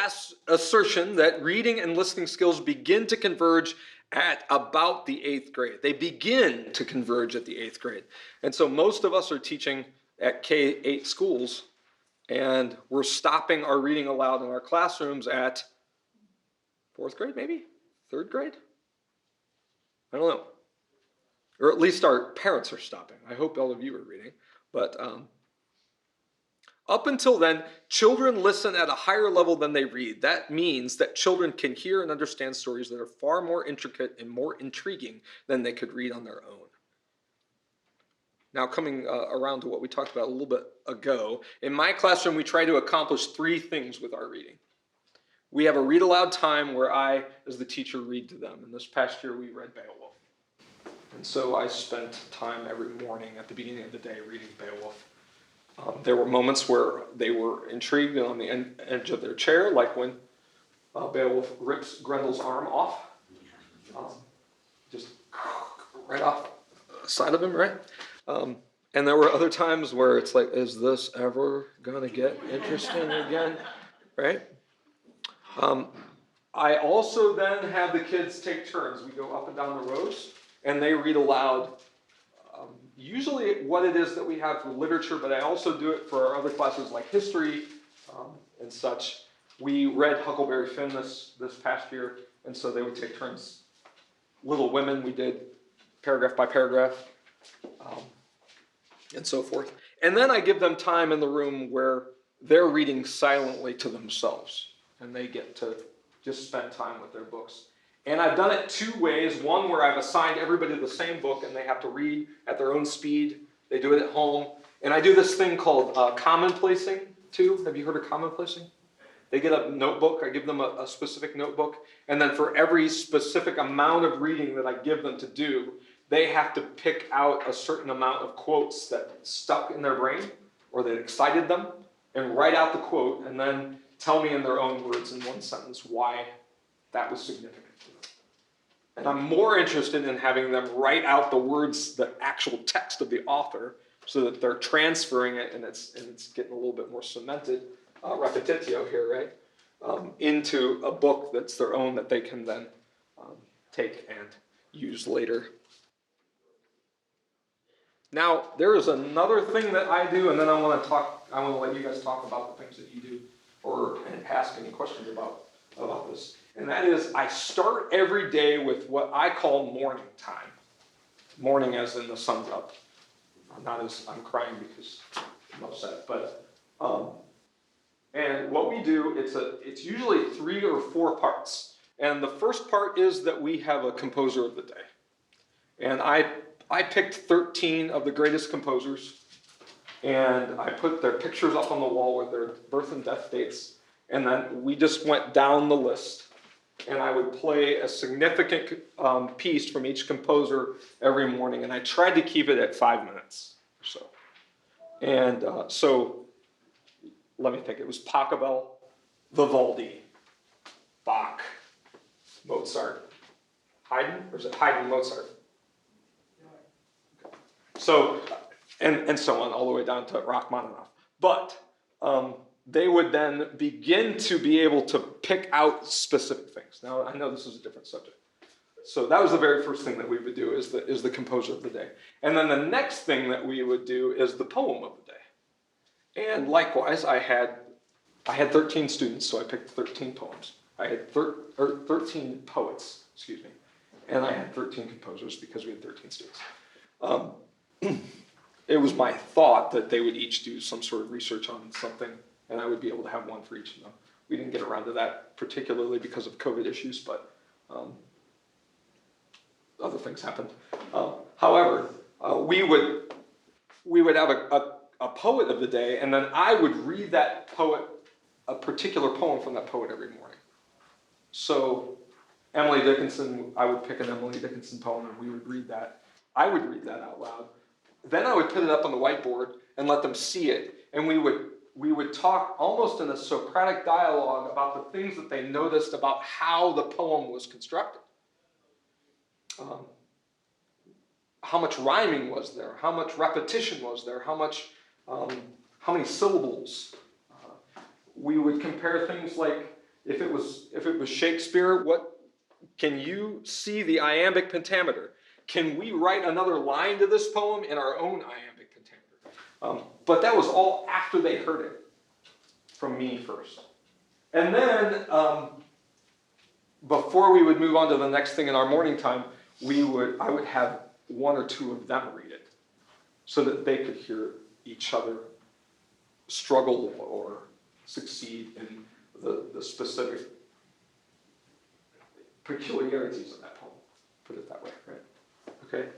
assertion that reading and listening skills begin to converge at about the 8th grade. They begin to converge at the 8th grade. And so most of us are teaching at K-8 schools, and we're stopping our reading aloud in our classrooms at 4th grade, maybe? 3rd grade? I don't know. Or at least our parents are stopping. I hope all of you are reading. But up until then, children listen at a higher level than they read. That means that children can hear and understand stories that are far more intricate and more intriguing than they could read on their own. Now, coming around to what we talked about a little bit ago, in my classroom, we try to accomplish 3 things with our reading. We have a read aloud time where I, as the teacher, read to them. And this past year, we read Beowulf. And so I spent time every morning at the beginning of the day reading Beowulf. There were moments where they were intrigued on the edge of their chair, like when Beowulf rips Grendel's arm off. Just right off the side of him, right? And there were other times where it's like, is this ever going to get interesting again? Right? I also then have the kids take turns. We go up and down the rows, and they read aloud. Usually what it is that we have for literature, but I also do it for our other classes like history and such. We read Huckleberry Finn this past year, and so they would take turns. Little Women, we did paragraph by paragraph, and so forth. And then I give them time in the room where they're reading silently to themselves, and they get to just spend time with their books. And I've done it 2 ways. One where I've assigned everybody the same book and they have to read at their own speed. They do it at home. And I do this thing called commonplacing too. Have you heard of commonplacing? They get a notebook. I give them a specific notebook. And then for every specific amount of reading that I give them to do, they have to pick out a certain amount of quotes that stuck in their brain or that excited them and write out the quote and then tell me in their own words in 1 sentence why that was significant. And I'm more interested in having them write out the words, the actual text of the author, so that they're transferring it and it's getting a little bit more cemented, repetitio here, right, into a book that's their own that they can then take and use later. Now, there is another thing that I do, and then I want to let you guys talk about the things that you do or ask any questions about this. And that is, I start every day with what I call morning time. Morning as in the sun's up. Not as I'm crying because I'm upset, but and what we do, it's usually 3 or 4 parts. And the first part is that we have a composer of the day. And I picked 13 of the greatest composers, and I put their pictures up on the wall with their birth and death dates, and then we just went down the list. And I would play a significant piece from each composer every morning, and I tried to keep it at 5 minutes or so. And so, let me think, it was Pachelbel, Vivaldi, Bach, Mozart, Haydn, or is it Haydn, Mozart? So, and so on, all the way down to Rachmaninoff. But they would then begin to be able to pick out specific things. Now, I know this is a different subject. So that was the very first thing that we would do is the composer of the day. And then the next thing that we would do is the poem of the day. And likewise, I had 13 students, so I picked 13 poems. I had 13 poets, excuse me, and I had 13 composers because we had 13 students. It was my thought that they would each do some sort of research on something, and I would be able to have one for each of them. We didn't get around to that particularly because of COVID issues, but other things happened. However, we would have a poet of the day, and then I would read that poet, a particular poem from that poet every morning. So Emily Dickinson, I would pick an Emily Dickinson poem, and we would read that. I would read that out loud. Then I would put it up on the whiteboard and let them see it, and we would talk almost in a Socratic dialogue about the things that they noticed about how the poem was constructed. How much rhyming was there? How much repetition was there? How many syllables? We would compare things like if it was Shakespeare, what can you see the iambic pentameter? Can we write another line to this poem in our own iambic pentameter? But that was all after they heard it from me first. And then before we would move on to the next thing in our morning time, I would have one or two of them read it so that they could hear each other struggle or succeed in the specific peculiarities of that poem, put it that way, right? Okay.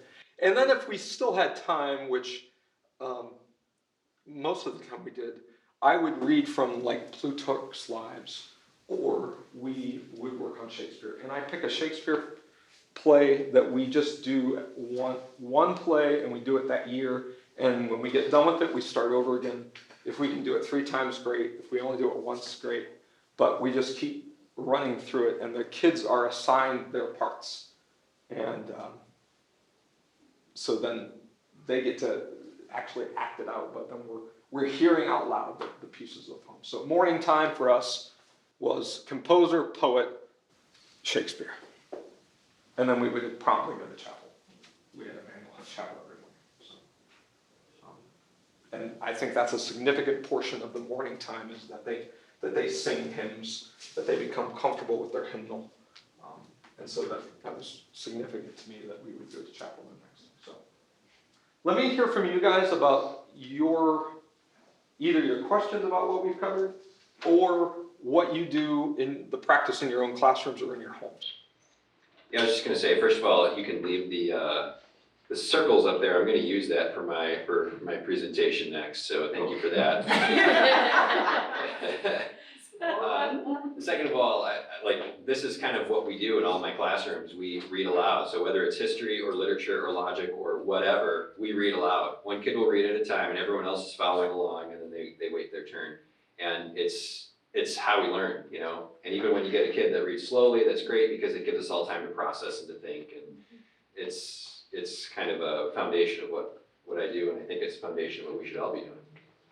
And then if we still had time, which most of the time we did, I would read from like Plutarch's Lives, or we would work on Shakespeare. And I pick a Shakespeare play that we just do one play, and we do it that year. And when we get done with it, we start over again. If we can do it 3 times, great. If we only do it once, great. But we just keep running through it, and the kids are assigned their parts. And so then they get to actually act it out, but then we're hearing out loud the pieces of the poem. So morning time for us was composer, poet, Shakespeare. And then we would promptly go to chapel. We had a manual of chapel every morning. So, and I think that's a significant portion of the morning time is that they sing hymns, that they become comfortable with their hymnal. And so that was significant to me that we would go to chapel the next. So let me hear from you guys about either your questions about what we've covered or what you do in the practice in your own classrooms or in your homes. Yeah, I was just going to say, first of all, you can leave the circles up there. I'm going to use that for my presentation next, so thank you for that. Second of all, this is kind of what we do in all my classrooms. We read aloud. So whether it's history or literature or logic or whatever, we read aloud. One kid will read at a time, and everyone else is following along, and then they wait their turn. And it's how we learn, you know. And even when you get a kid that reads slowly, that's great because it gives us all time to process and to think. And it's kind of a foundation of what I do, and I think it's a foundation of what we should all be doing.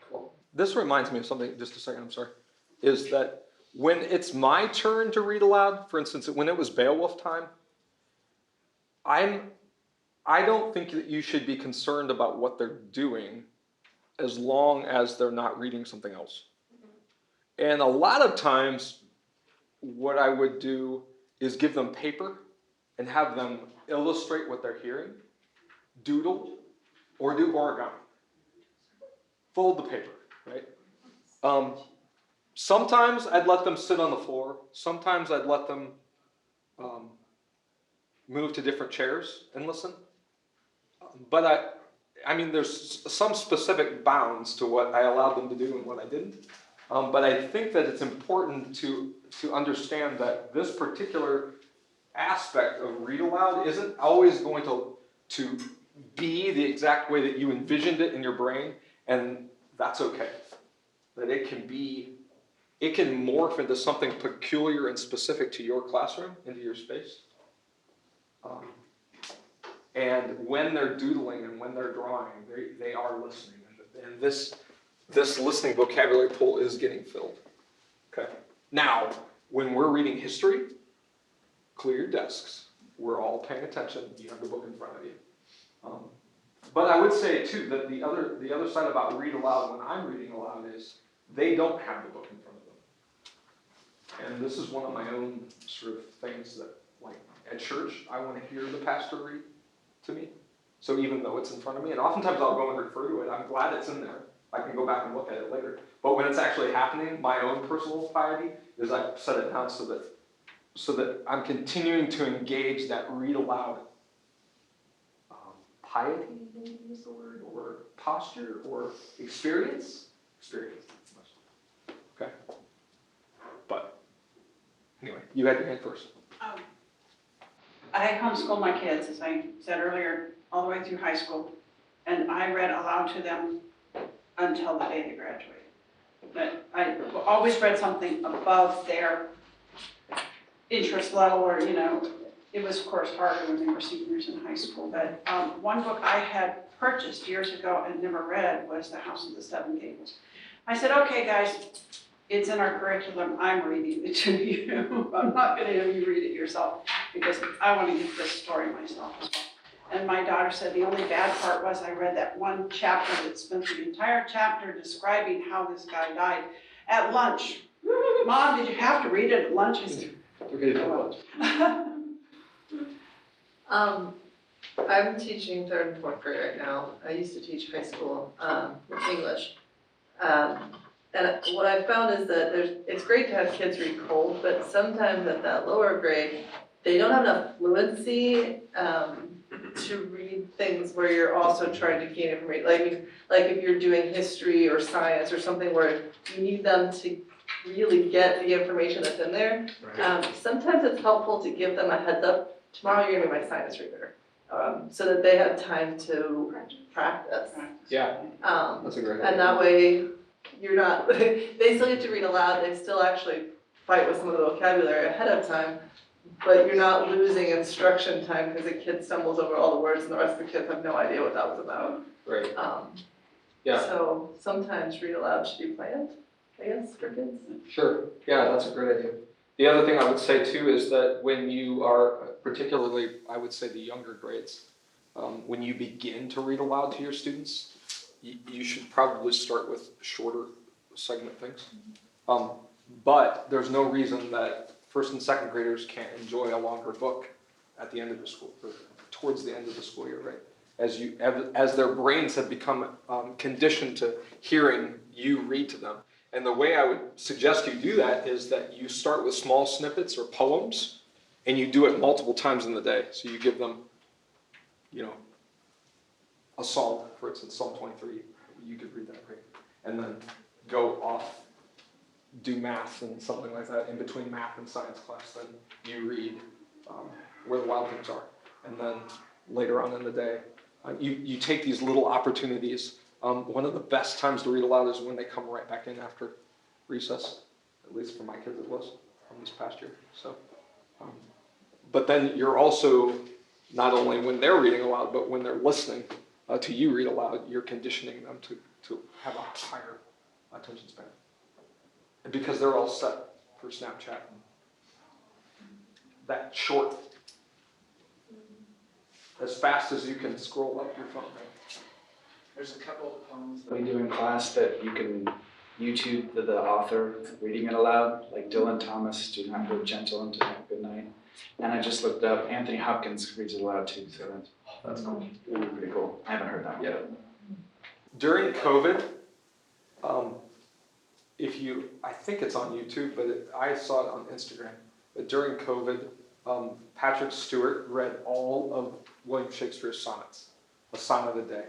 Cool. This reminds me of something, just a second, I'm sorry, is that when it's my turn to read aloud, for instance, when it was Beowulf time, I don't think that you should be concerned about what they're doing as long as they're not reading something else. And a lot of times, what I would do is give them paper and have them illustrate what they're hearing, doodle, or do origami. Fold the paper, right? Sometimes I'd let them sit on the floor. Sometimes I'd let them move to different chairs and listen. But I mean, there's some specific bounds to what I allowed them to do and what I didn't. But I think that it's important to understand that this particular aspect of read aloud isn't always going to be the exact way that you envisioned it in your brain, and that's okay. That it can morph into something peculiar and specific to your classroom, into your space. And when they're doodling and when they're drawing, they are listening. And this this listening vocabulary pool is getting filled. Okay. Now, when we're reading history, clear your desks. We're all paying attention. You have the book in front of you. But I would say too that the other side about read aloud when I'm reading aloud is they don't have the book in front of them. And this is one of my own sort of things that, like at church, I want to hear the pastor read to me. So even though it's in front of me, and oftentimes I'll go and refer to it, I'm glad it's in there. I can go back and look at it later. But when it's actually happening, my own personal piety is I set it down so that I'm continuing to engage that read aloud piety, maybe is the word, or posture, or experience. Experience. Okay. But anyway, you had your hand first. I homeschooled my kids, as I said earlier, all the way through high school, and I read aloud to them until the day they graduated. But I always read something above their interest level, or, it was, of course, harder when they were seniors in high school. But one book I had purchased years ago and never read was The House of the Seven Gables. I said, okay, guys, it's in our curriculum, I'm reading it to you. I'm not gonna have you read it yourself, because I wanna get this story myself as well. And my daughter said the only bad part was I read that one chapter that spent the entire chapter describing how this guy died at lunch. Mom, did you have to read it at lunch? I said, I'm teaching 3rd and 4th grade right now. I used to teach high school English. And what I've found is that it's great to have kids read cold, but sometimes at that lower grade, they don't have enough fluency to read things where you're also trying to gain information. Like if you're doing history or science or something where you need them to really get the information that's in there. Sometimes it's helpful to give them a heads up. Tomorrow you're gonna be my science reader, so that they have time to practice. Yeah, that's a great idea. And that way, you're not, they still get to read aloud, they still actually fight with some of the vocabulary ahead of time, but you're not losing instruction time because the kid stumbles over all the words and the rest of the kids have no idea what that was about. Right. Yeah. So sometimes read aloud should be planned, I guess, for kids. Sure. Yeah, that's a great idea. The other thing I would say too is that when you are, particularly I would say the younger grades, when you begin to read aloud to your students, you should probably start with shorter segment things. But there's no reason that 1st and 2nd graders can't enjoy a longer book at the end of the school, or towards the end of the school year, right? As their brains have become conditioned to hearing you read to them. And the way I would suggest you do that is that you start with small snippets or poems, and you do it multiple times in the day. So you give them, a psalm, for instance, Psalm 23, you could read that, right? And then go off, do math and something like that. In between math and science class, then you read Where the Wild Things Are. And then later on in the day, you take these little opportunities. One of the best times to read aloud is when they come right back in after recess. At least for my kids it was this past year. So, but then you're also, not only when they're reading aloud, but when they're listening to you read aloud, you're conditioning them to have a higher attention span. And because they're all set for Snapchat. That short, as fast as you can scroll up your phone. Right? There's a couple of poems that we do in class that you can YouTube the author reading it aloud, like Dylan Thomas, Do Not Go Gentle Into Good Night. And I just looked up, Anthony Hopkins reads it aloud too, so that's cool. It would be pretty cool. I haven't heard that one yet. During COVID, I think it's on YouTube, but I saw it on Instagram. But during COVID, Patrick Stewart read all of William Shakespeare's sonnets, a sonnet a day.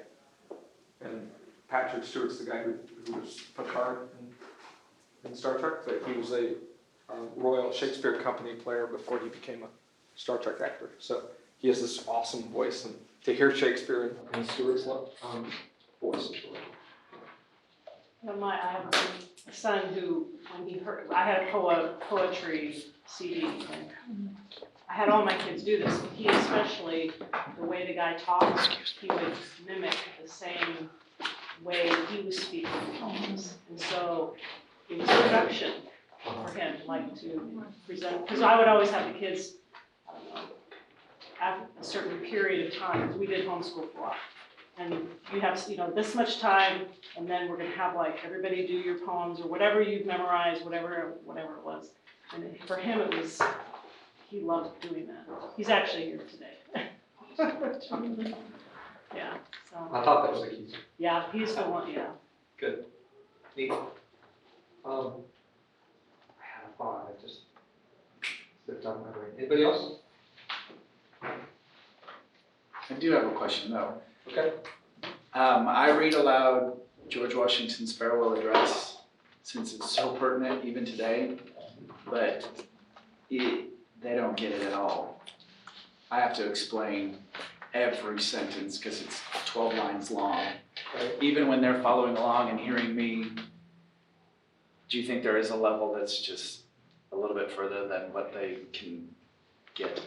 And Patrick Stewart's the guy who was Picard in Star Trek, but he was a Royal Shakespeare Company player before he became a Star Trek actor. So he has this awesome voice, and to hear Shakespeare in Stewart's voice is really I have a son who, when he heard, I had a poetry CD, and I had all my kids do this, and he especially, the way the guy talks, he would mimic the same way he was speaking poems. And so it was a production for him, like to present, because I would always have the kids, I don't know, after a certain period of time, 'cause we did homeschool for a while. And you have, this much time, and then we're gonna have like, everybody do your poems or whatever you've memorized, whatever it was. And for him, it was, he loved doing that. He's actually here today. Yeah, so, I thought that was the key. yeah, he's the one, yeah. Good. Neat. I had a thought, I just slipped out of my brain. Anybody else? I do have a question though. Okay. I read aloud George Washington's farewell address since it's so pertinent even today, but they don't get it at all. I have to explain every sentence because it's 12 lines long. Right. Even when they're following along and hearing me, do you think there is a level that's just a little bit further than what they can get?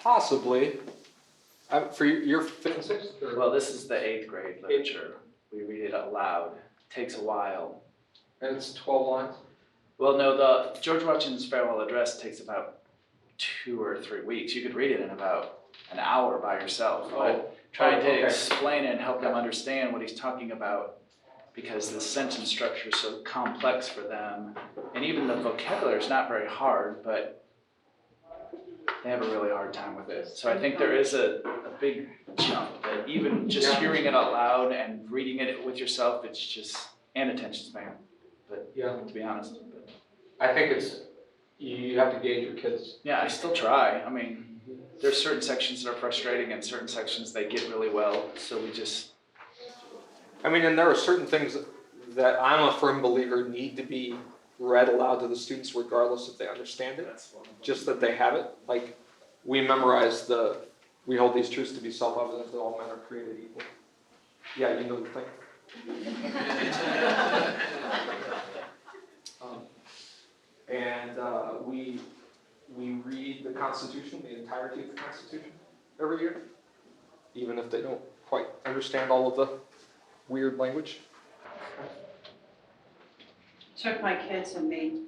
Possibly. For your fifth and sixth? Or? Well, this is the 8th grade literature. We read it aloud. Takes a while. And it's 12 lines? Well, no, the George Washington's farewell address takes about 2 or 3 weeks. You could read it in about an hour by yourself. But trying to okay. explain it and help them understand what he's talking about, because the sentence structure is so complex for them, and even the vocabulary is not very hard, but they have a really hard time with it. So I think there is a big jump that even just hearing it out loud and reading it with yourself, it's just, and attention span. But Yeah. to be honest, but I think you have to gauge your kids. yeah, I still try. I mean, there's certain sections that are frustrating and certain sections they get really well. So we just, I mean, and there are certain things that I'm a firm believer need to be read aloud to the students regardless if they understand it. that's one. Just that they have it. Like, we memorize we hold these truths to be self-evident that all men are created equal. Yeah, you know the thing. And we read the Constitution, the entirety of the Constitution, every year, even if they don't quite understand all of the weird language. Took my kids and me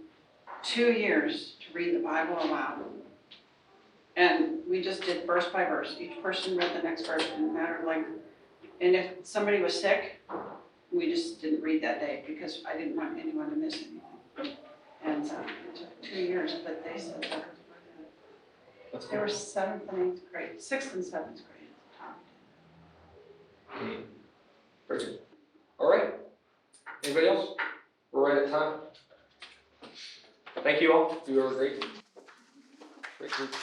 2 years to read the Bible aloud. And we just did verse by verse. Each person read the next verse, didn't matter length. And if somebody was sick, we just didn't read that day because I didn't want anyone to miss anything. And it took 2 years, but they said that. They were 7th and 8th grade, 6th and 7th grade at the time. Very good. All right. Anybody else? We're right at time. Thank you all. You are great. Great group.